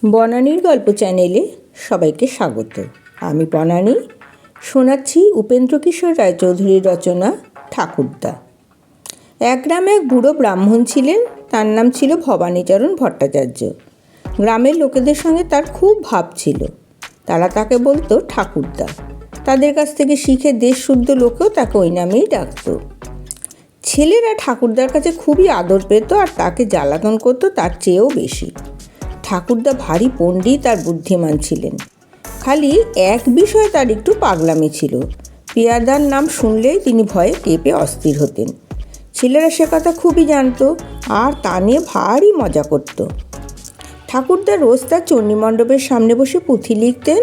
বনানীর গল্প চ্যানেলে সবাইকে স্বাগত। আমি বনানী শোনাচ্ছি উপেন্দ্রকিশোর রায়চৌধুরীর রচনা ঠাকুরদা। এক গ্রামে এক বুড়ো ব্রাহ্মণ ছিলেন, তার নাম ছিল ভবানীচরণ ভট্টাচার্য। গ্রামের লোকেদের সঙ্গে তার খুব ভাব ছিল, তারা তাকে বলতো ঠাকুরদা। তাদের কাছ থেকে শিখে দেশশুদ্ধ লোকেও তাকে ওই নামেই ডাকত। ছেলেরা ঠাকুরদার কাছে খুবই আদর পেত আর তাকে জ্বালাতন করতো তার চেয়েও বেশি। ঠাকুরদা ভারী পণ্ডিত আর বুদ্ধিমান ছিলেন, খালি এক বিষয়ে তার একটু পাগলামি ছিল। পেয়াদার নাম শুনলেই তিনি ভয়ে কেঁপে অস্থির হতেন। ছেলেরা সে কথা খুবই জানতো আর তা নিয়ে ভারী মজা করত। ঠাকুরদা রোজ তার চণ্ডীমণ্ডপের সামনে বসে পুঁথি লিখতেন।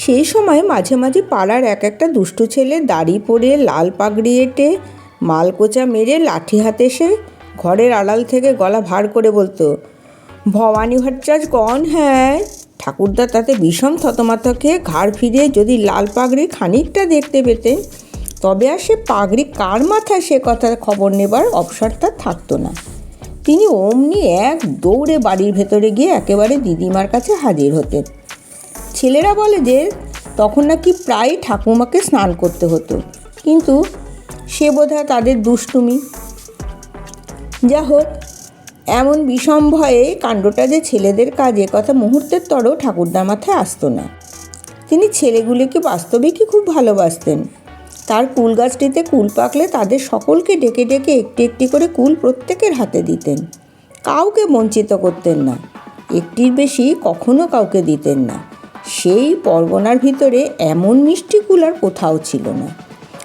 সেই সময় মাঝে মাঝে পাড়ার এক একটা দুষ্টু ছেলে দাড়ি পরে লাল পাগড়ি এঁটে মালকোচা মেরে লাঠি হাতে এসে ঘরের আড়াল থেকে গলা ভার করে বলতো, ভবানী ভট্টাচার্য কন হ্যাঁ? ঠাকুরদা তাতে বিষম থতমাত খেয়ে ঘাড় ফিরিয়ে যদি লাল পাগড়ি খানিকটা দেখতে পেতেন, তবে আর সে পাগড়ি কার মাথায় সে কথা খবর নেবার অবসরটা থাকতো না। তিনি অমনি এক দৌড়ে বাড়ির ভেতরে গিয়ে একেবারে দিদিমার কাছে হাজির হতেন। ছেলেরা বলে যে তখন নাকি প্রায় ঠাকুমাকে স্নান করতে হতো, কিন্তু সে বোধহয় তাদের দুষ্টুমি। যা হোক, এমন বিষম ভয়ে কাণ্ডটা যে ছেলেদের কাজ এ কথা মুহূর্তের তরও ঠাকুরদার মাথায় আসতো না। তিনি ছেলেগুলিকে বাস্তবিকই খুব ভালোবাসতেন। তার কুল গাছটিতে কুল পাকলে তাদের সকলকে ডেকে ডেকে একটি একটি করে কুল প্রত্যেকের হাতে দিতেন। কাউকে বঞ্চিত করতেন না, একটির বেশি কখনো কাউকে দিতেন না। সেই পরগনার ভিতরে এমন মিষ্টি কুল আর কোথাও ছিল না।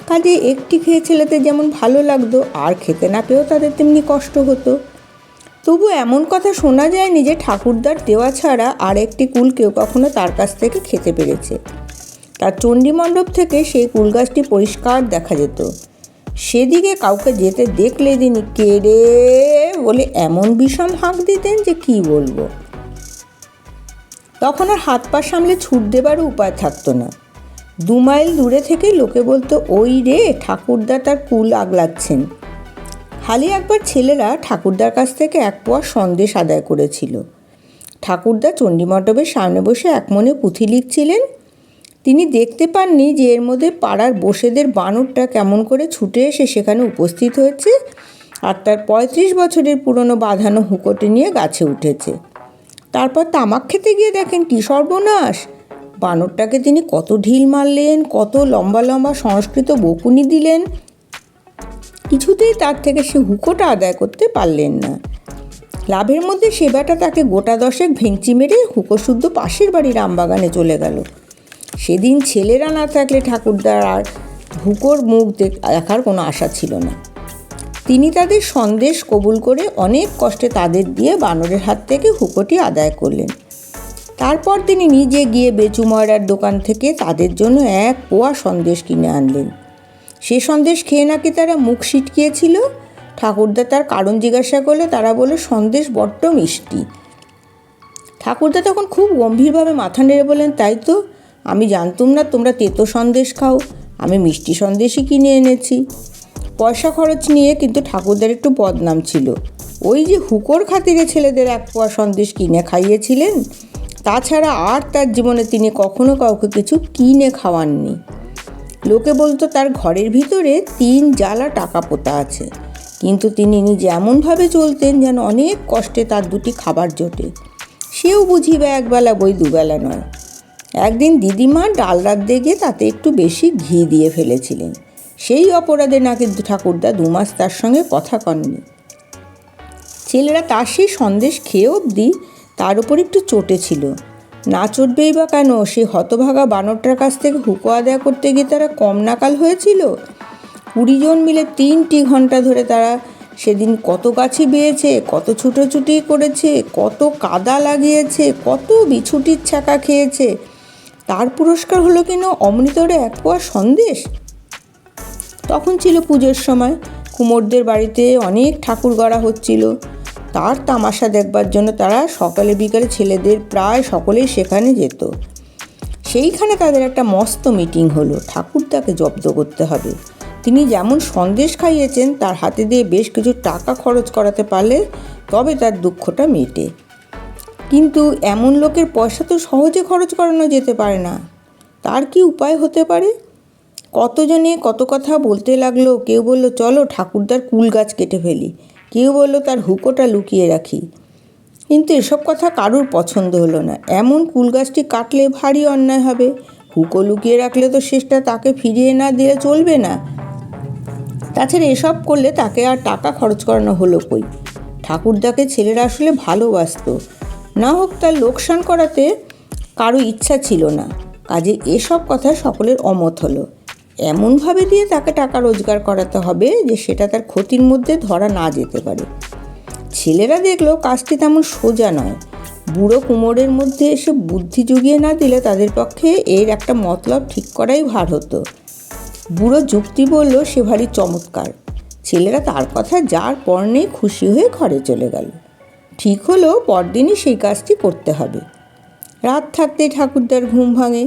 কাজে একটি খেয়ে ছেলেদের যেমন ভালো লাগতো, আর খেতে না পেয়েও তাদের তেমনি কষ্ট হতো। তবু এমন কথা শোনা যায়নি যে ঠাকুরদার দেওয়া ছাড়া আর একটি কুল কেউ কখনো তার কাছ থেকে খেতে পেরেছে। তার চণ্ডীমণ্ডপ থেকে সেই কুল গাছটি পরিষ্কার দেখা যেত। সেদিকে কাউকে যেতে দেখলে তিনি কে রে বলে এমন বিষম হাঁক দিতেন যে কি বলবো। তখন আর হাত পা সামলে ছুট দেবারও উপায় থাকতো না। 2 মাইল দূরে থেকে লোকে বলতো, ওই রে ঠাকুরদা তার কুল আগলাচ্ছেন। হালি একবার ছেলেরা ঠাকুরদার কাছ থেকে 1 পোয়া সন্দেশ আদায় করেছিল। ঠাকুরদা চণ্ডীমণ্ডপের সামনে বসে একমনে পুঁথি লিখছিলেন। তিনি দেখতে পাননি যে এর মধ্যে পাড়ার বসেদের বানরটা কেমন করে ছুটে এসে সেখানে উপস্থিত হয়েছে আর তার 35 বছরের পুরনো বাঁধানো হুঁকোটি নিয়ে গাছে উঠেছে। তারপর তামাক খেতে গিয়ে দেখেন কি সর্বনাশ! বানরটাকে তিনি কত ঢিল মারলেন, কত লম্বা লম্বা সংস্কৃত বকুনি দিলেন, কিছুতেই তার থেকে সে হুঁকোটা আদায় করতে পারলেন না। লাভের মধ্যে সেবাটা তাকে গোটা 10 ভেঙচি মেরে হুঁকো শুদ্ধ পাশের বাড়ির আমবাগানে চলে গেল। সেদিন ছেলেরা না থাকলে ঠাকুরদার আর হুঁকোর মুখ দেখার কোনো আশা ছিল না। তিনি তাদের সন্দেশ কবুল করে অনেক কষ্টে তাদের দিয়ে বানরের হাত থেকে হুঁকোটি আদায় করলেন। তারপর তিনি নিজে গিয়ে বেচু ময়রার দোকান থেকে তাদের জন্য 1 পোয়া সন্দেশ কিনে আনলেন। সে সন্দেশ খেয়ে নাকি তারা মুখ সিটকিয়েছিল। ঠাকুরদা তার কারণ জিজ্ঞাসা করলে তারা বলে সন্দেশ বড্ড মিষ্টি। ঠাকুরদা তখন খুব গম্ভীরভাবে মাথা নেড়ে বলেন, তাই তো, আমি জানতুম না তোমরা তেতো সন্দেশ খাও, আমি মিষ্টি সন্দেশই কিনে এনেছি। পয়সা খরচ নিয়ে কিন্তু ঠাকুরদার একটু বদনাম ছিল। ওই যে হুঁকোর খাতিরে ছেলেদের 1 পোয়া সন্দেশ কিনে খাইয়েছিলেন, তাছাড়া আর তার জীবনে তিনি কখনো কাউকে কিছু কিনে খাওয়াননি। লোকে বলতো তার ঘরের ভিতরে 3 জালা টাকা পোতা আছে, কিন্তু তিনি নিজে এমনভাবে চলতেন যেন অনেক কষ্টে তার 2টি খাবার জোটে। সেও বুঝিবে একবেলা বই 2 বেলা নয়। একদিন দিদিমা ডাল রাঁধতে গিয়ে তাতে একটু বেশি ঘি দিয়ে ফেলেছিলেন। সেই অপরাধে নাকি ঠাকুরদা 2 মাস তার সঙ্গে কথা কননি। ছেলেরা তার সেই সন্দেশ খেয়ে অবধি তার উপর একটু চটেছিল। না চটবেই বা কেন, সেই হতভাগা বানরটার কাছ থেকে হুঁকো আদায় করতে গিয়ে তারা কম নাকাল হয়েছিল। 20 জন মিলে 3টি ঘন্টা ধরে তারা সেদিন কত গাছি বেয়েছে, কত ছুটোছুটি করেছে, কত কাদা লাগিয়েছে, কত বিছুটির ছাকা খেয়েছে। তার পুরস্কার হলো কিনা অমৃতরে 1 পোয়া সন্দেশ। তখন ছিল পুজোর সময়, কুমোরদের বাড়িতে অনেক ঠাকুর গড়া হচ্ছিল। তার তামাশা দেখবার জন্য তারা সকালে বিকালে ছেলেদের প্রায় সকলেই সেখানে যেত। সেইখানে তাদের একটা মস্ত মিটিং হলো, ঠাকুরদাকে জব্দ করতে হবে। তিনি যেমন সন্দেশ খাইয়েছেন তার হাতে দিয়ে বেশ কিছু টাকা খরচ করাতে পারলে তবে তার দুঃখটা মেটে। কিন্তু এমন লোকের পয়সা তো সহজে খরচ করানো যেতে পারে না। তার কি উপায় হতে পারে? কতজনে কত কথা বলতে লাগলো। কেউ বলল চলো ঠাকুরদার কুল গাছ কেটে ফেলি, কেউ বলল তার হুকোটা লুকিয়ে রাখি। কিন্তু এসব কথা কারুর পছন্দ হলো না। এমন কুল গাছটি কাটলে ভারী অন্যায় হবে। হুকো লুকিয়ে রাখলে তো শেষটা তাকে ফিরিয়ে না দিলে চলবে না। তাছাড়া এসব করলে তাকে আর টাকা খরচ করানো হলো কই? ঠাকুরদাকে ছেলেরা আসলে ভালোবাসত, না হোক তার লোকসান করাতে কারো ইচ্ছা ছিল না। কাজে এসব কথা সকলের অমত হলো। এমনভাবে দিয়ে তাকে টাকা রোজগার করাতে হবে যে সেটা তার ক্ষতির মধ্যে ধরা না যেতে পারে। ছেলেরা দেখলো কাজটি তেমন সোজা নয়। বুড়ো কুমোরের মধ্যে এসে বুদ্ধি জুগিয়ে না দিলে তাদের পক্ষে এর একটা মতলব ঠিক করাই ভার হতো। বুড়ো যুক্তি বলল সে ভারী চমৎকার। ছেলেরা তার কথা যার পর নেই খুশি হয়ে ঘরে চলে গেল। ঠিক হলো পরদিনই সেই কাজটি করতে হবে। রাত থাকতেই ঠাকুরদার ঘুম ভাঙে।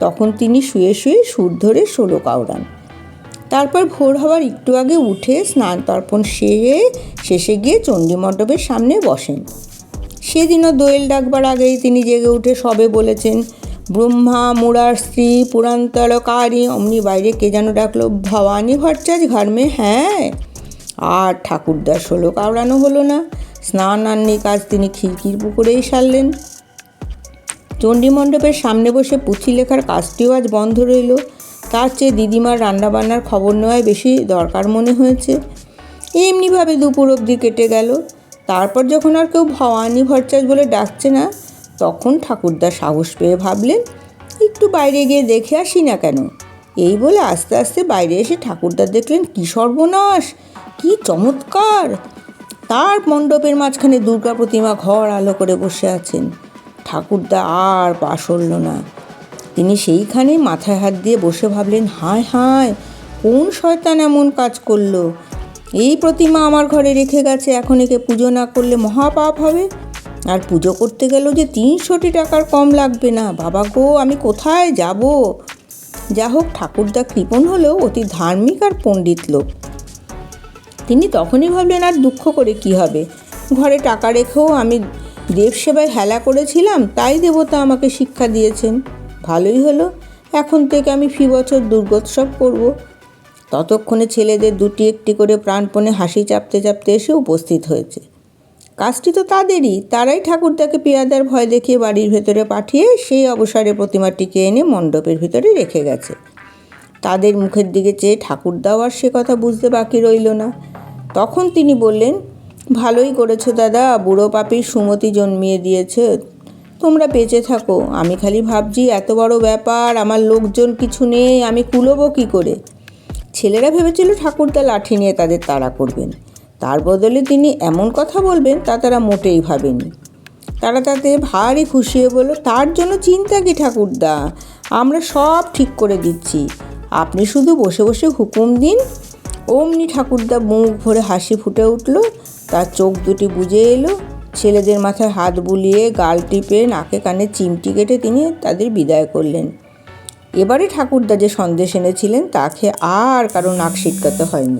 তখন তিনি শুয়ে শুয়ে সুর ধরে শ্লোক আওড়ান। তারপর ভোর হওয়ার একটু আগে উঠে স্নান তর্পণ শেষে গিয়ে চণ্ডী মণ্ডপের সামনে বসেন। সেদিনও দোয়েল ডাকবার আগেই তিনি জেগে উঠে সবে বলেছেন, ব্রহ্মা মুরার স্ত্রী পুরান্তরকারী। অমনি বাইরে কে যেন ডাকলো, ভবানী ভট্টাচার্য ঘর মে হ্যাঁ। আর ঠাকুরদার শ্লোক আওড়ানো হলো না। স্নান আন্নি কাজ তিনি খিড়কির পুকুরেই সারলেন। চণ্ডী মণ্ডপের সামনে বসে পুঁথি লেখার কাজটিও আজ বন্ধ রইল। তার চেয়ে দিদিমার রান্নাবান্নার খবর নেওয়াই বেশি দরকার মনে হয়েছে। এমনিভাবে দুপুর অবধি কেটে গেল। তারপর যখন আর কেউ ভবানী ভট্টাচার্য বলে ডাকছে না, তখন ঠাকুরদা সাহস পেয়ে ভাবলেন একটু বাইরে গিয়ে দেখে আসি না কেন। এই বলে আস্তে আস্তে বাইরে এসে ঠাকুরদা দেখলেন কি সর্বনাশ, কি চমৎকার! তার মণ্ডপের মাঝখানে দুর্গা প্রতিমা ঘর আলো করে বসে আছেন। ঠাকুরদা আর পা সরল না। তিনি সেইখানেই মাথায় হাত দিয়ে বসে ভাবলেন, হায় হায়, কোন শয়তান এমন কাজ করলো? এই প্রতিমা আমার ঘরে রেখে গেছে, এখন একে পুজো না করলে মহাপাপ হবে। আর পুজো করতে গেলেও যে 300টি টাকার কম লাগবে না। বাবা গো, আমি কোথায় যাব? যা হোক, ঠাকুরদা কৃপণ হলেও অতি ধার্মিক আর পণ্ডিত লোক। তিনি তখনই ভাবলেন আর দুঃখ করে কি হবে? ঘরে টাকা রেখেও আমি দেবসেবায় হেলা করেছিলাম, তাই দেবতা আমাকে শিক্ষা দিয়েছেন। ভালোই হলো, এখন থেকে আমি ফি বছর দুর্গোৎসব করব। ততক্ষণে ছেলেদের দুটি একটি করে প্রাণপণে হাসি চাপতে চাপতে এসে উপস্থিত হয়েছে। কাজটি তো তাদেরই। তারাই ঠাকুরদাকে পেয়াদার ভয় দেখিয়ে বাড়ির ভেতরে পাঠিয়ে সেই অবসরে প্রতিমাটিকে এনে মণ্ডপের ভিতরে রেখে গেছে। তাদের মুখের দিকে চেয়ে ঠাকুরদাও আর সে কথা বুঝতে বাকি রইল না। তখন তিনি বললেন, ভালোই করেছো দাদা, বুড়ো পাপির সুমতি জন্মিয়ে দিয়েছে। তোমরা বেঁচে থাকো। আমি খালি ভাবছি এত বড় ব্যাপার, আমার লোকজন কিছু নেই, আমি কুলোবো কী করে? ছেলেরা ভেবেছিল ঠাকুরদা লাঠি নিয়ে তাদের তাড়া করবেন। তার বদলে তিনি এমন কথা বলবেন তা তারা মোটেই ভাবেনি। তারা তাতে ভারী খুশি হয়ে বলল, তার জন্য চিন্তা কি ঠাকুরদা, আমরা সব ঠিক করে দিচ্ছি, আপনি শুধু বসে বসে হুকুম দিন। অমনি ঠাকুরদা মুখ ভরে হাসি ফুটে উঠল। তার চোখ দুটি বুজে এলো। ছেলেদের মাথায় হাত বুলিয়ে গাল টিপে নাকে কানে চিমটি কেটে তিনি তাদের বিদায় করলেন। এবারে ঠাকুরদা যে সন্দেশ এনেছিলেন তা খেয়ে আর কারো নাক সিটকাতে হয়নি।